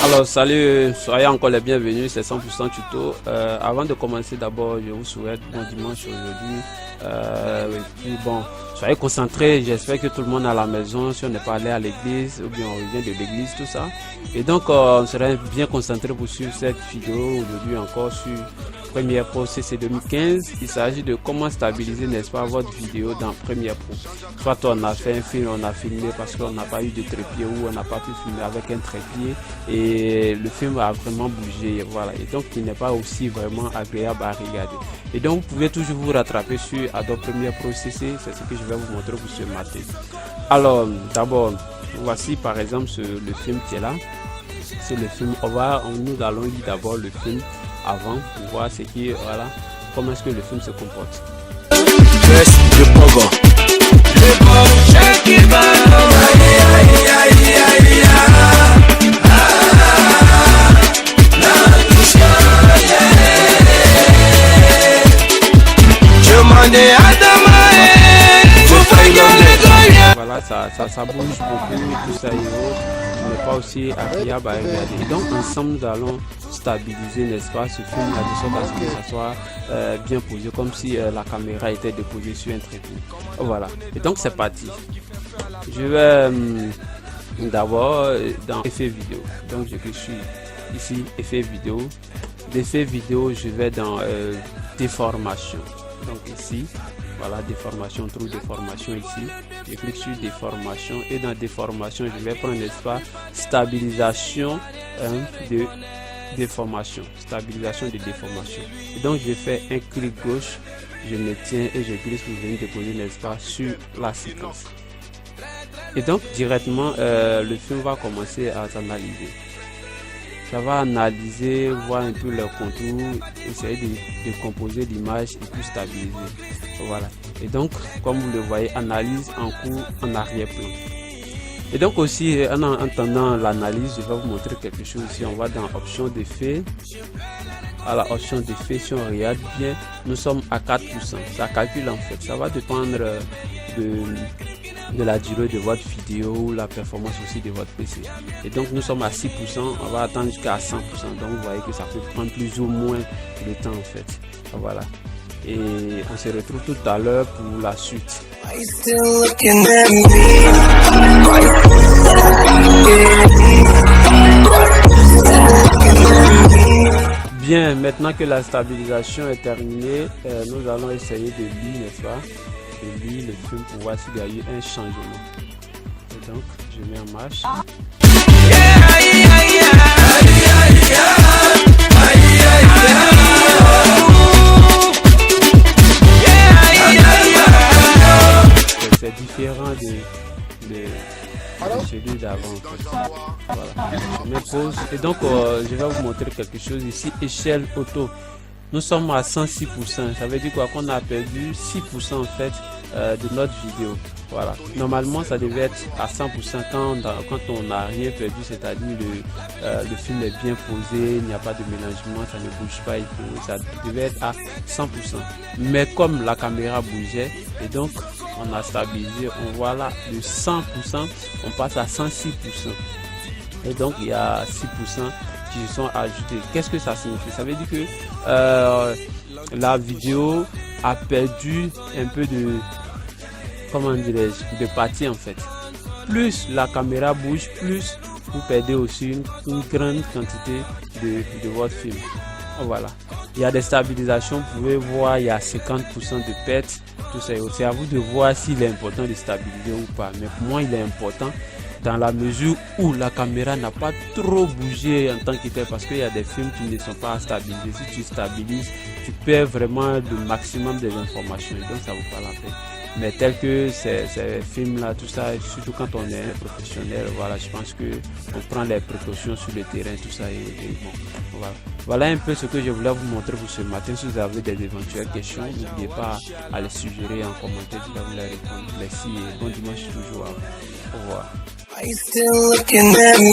Alors salut, soyez encore les bienvenus, c'est 100% tuto. Avant de commencer, d'abord je vous souhaite bon dimanche aujourd'hui. Puis bon, soyez concentrés, j'espère que tout le monde est à la maison, si on n'est pas allé à l'église ou bien on revient de l'église, tout ça. Et donc on serait bien concentré pour suivre cette vidéo aujourd'hui encore sur Premiere Pro CC 2015. Il s'agit de comment stabiliser, n'est-ce pas, votre vidéo dans Premiere Pro. Soit on a fait un film, on a filmé parce qu'on n'a pas eu de trépied ou on n'a pas pu filmer avec un trépied et le film a vraiment bougé, voilà, et donc il n'est pas aussi vraiment agréable à regarder. Et donc vous pouvez toujours vous rattraper sur Adobe Premiere Pro CC, c'est ce que je vais vous montrer pour ce matin. Alors d'abord, voici par exemple le film qui est là. C'est le film. Nous allons lire d'abord le film avant pour voir ce qui, voilà, comment est-ce que le film se comporte. Voilà, ça bouge beaucoup, tout ça et autres, n'est pas aussi agréable à regarder. Donc ensemble nous allons stabiliser, n'est-ce pas, ce film là, de sorte à ce que ça soit bien posé, comme si la caméra était déposée sur un trépied. Voilà, et donc c'est parti. Je vais d'abord dans effet vidéo, donc je clique sur ici effet vidéo. D'effet vidéo, je vais dans déformation, donc ici. Voilà, déformation, on trouve déformation ici. Je clique sur déformation et dans déformation, je vais prendre, n'est-ce pas, stabilisation de déformation. Stabilisation de déformation. Et donc, je fais un clic gauche, je me tiens et je glisse pour venir déposer, n'est-ce pas, sur la séquence. Et donc, directement, le film va commencer à s'analyser. Ça va analyser, voir un peu leurs contours, essayer de composer l'image et puis stabiliser. Voilà. Et donc, comme vous le voyez, analyse en cours, en arrière-plan. Et donc aussi, en entendant l'analyse, je vais vous montrer quelque chose ici. On va dans option d'effet. À la option d'effet, si on regarde bien, nous sommes à 4%. Ça calcule en fait. Ça va dépendre de la durée de votre vidéo ou la performance aussi de votre PC. Et donc nous sommes à 6%, on va attendre jusqu'à 100%. Donc vous voyez que ça peut prendre plus ou moins de temps en fait. Voilà. Et on se retrouve tout à l'heure pour la suite. Bien, maintenant que la stabilisation est terminée, nous allons essayer de lire, n'est-ce pas, de lire le film pour voir s'il y a eu un changement. Et donc, je mets en marche. C'est différent de celui d'avant en fait. Voilà. Je mets pause et donc je vais vous montrer quelque chose ici. Échelle auto. Nous sommes à 106%. Ça veut dire quoi? Qu'on a perdu 6% en fait de notre vidéo. Voilà. Normalement, ça devait être à 100% quand on n'a rien perdu, c'est-à-dire le film est bien posé, il n'y a pas de mélangement, ça ne bouge pas et tout. Ça devait être à 100%. Mais comme la caméra bougeait et donc on a stabilisé, on voit là de 100%, on passe à 106%. Et donc il y a 6% qui sont ajoutés. Qu'est-ce que ça signifie? Ça veut dire que la vidéo a perdu un peu de, comment dirais-je, de partie en fait. Plus la caméra bouge, plus vous perdez aussi une grande quantité de votre film. Voilà. Il y a des stabilisations, vous pouvez voir, il y a 50% de pertes, tout ça. C'est à vous de voir s'il est important de stabiliser ou pas. Mais pour moi, il est important dans la mesure où la caméra n'a pas trop bougé en tant que tel, parce qu'il y a des films qui ne sont pas stabilisés. Si tu stabilises, tu perds vraiment le maximum des informations et donc ça vaut pas la peine. Mais tel que ces films-là, tout ça, surtout quand on est un professionnel, voilà, je pense que on prend les précautions sur le terrain, tout ça, et bon, voilà. Voilà un peu ce que je voulais vous montrer pour ce matin. Si vous avez des éventuelles questions, n'oubliez pas à les suggérer en commentaire, je vais vous les répondre. Merci et bon dimanche toujours à vous. Au revoir. Are you still looking at me?